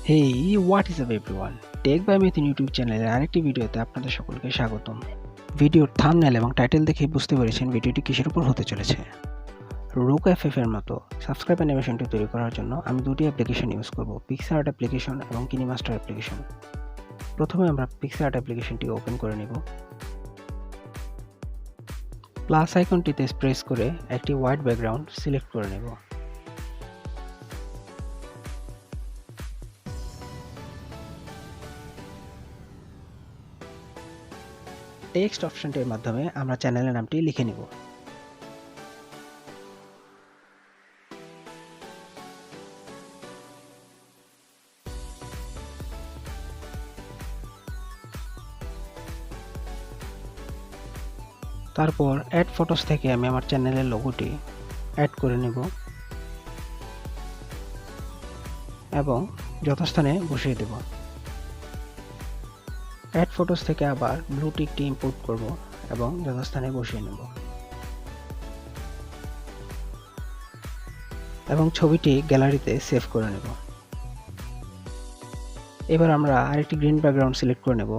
Hey, what is up everyone? Tech by Mithun YouTube চ্যানেলের আরেকটি ভিডিওতে আপনাদের সকলকে স্বাগতম। ভিডিওর থাম্বনেল এবং টাইটেল দেখে বুঝতে পেরেছেন ভিডিওটি কিসের উপর হতে চলেছে। রুক এফএফ এর মতো সাবস্ক্রাইব অ্যানিমেশনটি তৈরি করার জন্য আমি দুটি অ্যাপ্লিকেশন ইউজ করব, পিক্সআর্ট অ্যাপ্লিকেশন এবং কিনেমাস্টার অ্যাপ্লিকেশন। প্রথমে আমরা পিক্সআর্ট অ্যাপ্লিকেশনটি ওপেন করে নেব। প্লাস আইকনটিতে প্রেস করে একটি হোয়াইট ব্যাকগ্রাউন্ড সিলেক্ট করে নেব। টেক্সট অপশনটির মাধ্যমে আমরা চ্যানেলের নামটি লিখে নেব। তারপর অ্যাড ফটোস থেকে আমি আমার চ্যানেলের লোগোটি অ্যাড করে নেব এবং যথাস্থানে বসিয়ে দেব। অ্যাড ফটোস থেকে আবার ব্লু টিকটি ইম্পোর্ট করব এবং যথাস্থানে বসিয়ে নেব এবং ছবিটি গ্যালারিতে সেভ করে নেব। এবার আমরা আরেকটি গ্রিন ব্যাকগ্রাউন্ড সিলেক্ট করে নেব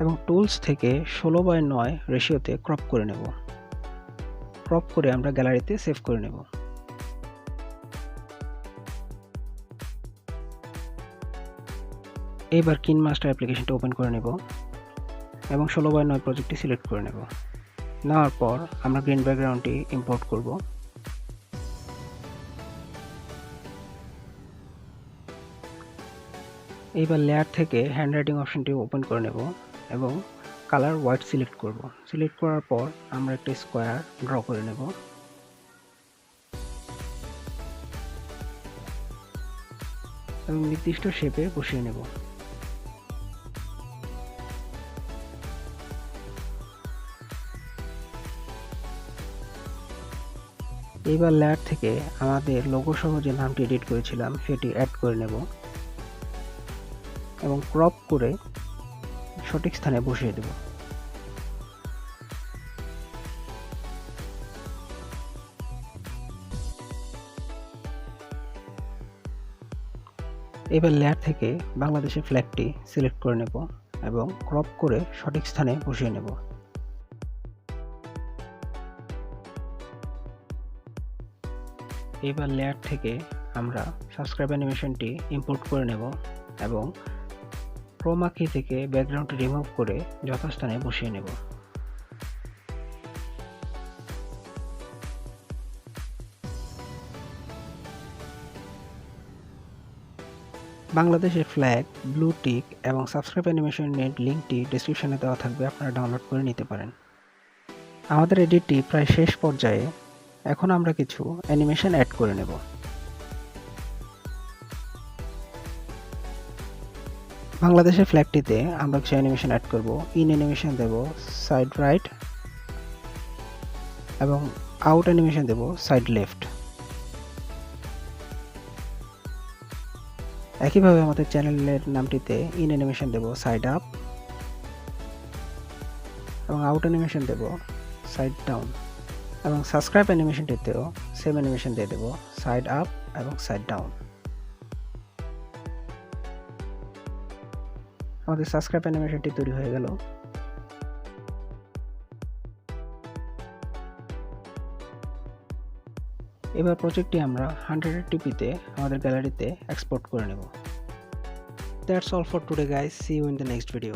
এবং টুলস থেকে 16:9 রেশিওতে ক্রপ করে নেব। ক্রপ করে আমরা গ্যালারিতে সেভ করে নেব। এবার কিনমাস্টার অ্যাপ্লিকেশনটা ওপেন করে নেব এবং 16:9 প্রজেক্টটি সিলেক্ট করে নেব। নেওয়ার পর আমরা গ্রিন ব্যাকগ্রাউন্ডটি ইম্পোর্ট করব। এইবার লেয়ার থেকে হ্যান্ডরাইটিং অপশনটি ওপেন করে নেব এবং কালার হোয়াইট সিলেক্ট করব। সিলেক্ট করার পর আমরা একটা স্কোয়ার ড্র করে নেব এবং নির্দিষ্ট শেপে বসিয়ে নেব। এইবার লেয়ার থেকে আমাদের লোগো সহ যে নামটি এডিট করেছিলাম সেটি অ্যাড করে নেব এবং ক্রপ করে সঠিক স্থানে বসিয়ে দেব। এবার লেয়ার থেকে বাংলাদেশের ফ্ল্যাগটি সিলেক্ট করে নেব এবং ক্রপ করে সঠিক স্থানে বসিয়ে নেব। এবার লেয়ার থেকে আমরা সাবস্ক্রাইব অ্যানিমেশনটি ইম্পোর্ট করে নেব এবং ক্রোমা কি থেকে ব্যাকগ্রাউন্ডটি রিমুভ করে যথাস্থানে বসিয়ে নেব। বাংলাদেশের ফ্ল্যাগ, ব্লু টিক এবং সাবস্ক্রাইব অ্যানিমেশনের লিঙ্কটি ডেসক্রিপশনে দেওয়া থাকবে, আপনারা ডাউনলোড করে নিতে পারেন। আমাদের এডিটটি প্রায় শেষ পর্যায়ে। এখন আমরা কিছু অ্যানিমেশন অ্যাড করে নেব। বাংলাদেশের ফ্ল্যাগটিতে আমরা কিছু অ্যানিমেশন অ্যাড করব। ইন অ্যানিমেশন দেব সাইড রাইট এবং আউট অ্যানিমেশন দেব সাইড লেফট। একইভাবে আমাদের চ্যানেলের নামটিতে ইন অ্যানিমেশন দেব সাইড আপ এবং আউট অ্যানিমেশন দেব সাইড ডাউন এবং সাবস্ক্রাইব অ্যানিমেশনটিতেও সেম অ্যানিমেশন দিয়ে দেব সাইড আপ এবং সাইড ডাউন। আমাদের সাবস্ক্রাইব অ্যানিমেশনটি তৈরি হয়ে গেল। এবার প্রজেক্টটি আমরা 10080p আমাদের গ্যালারিতে এক্সপোর্ট করে নেব। That's all for today guys, see you in the next video.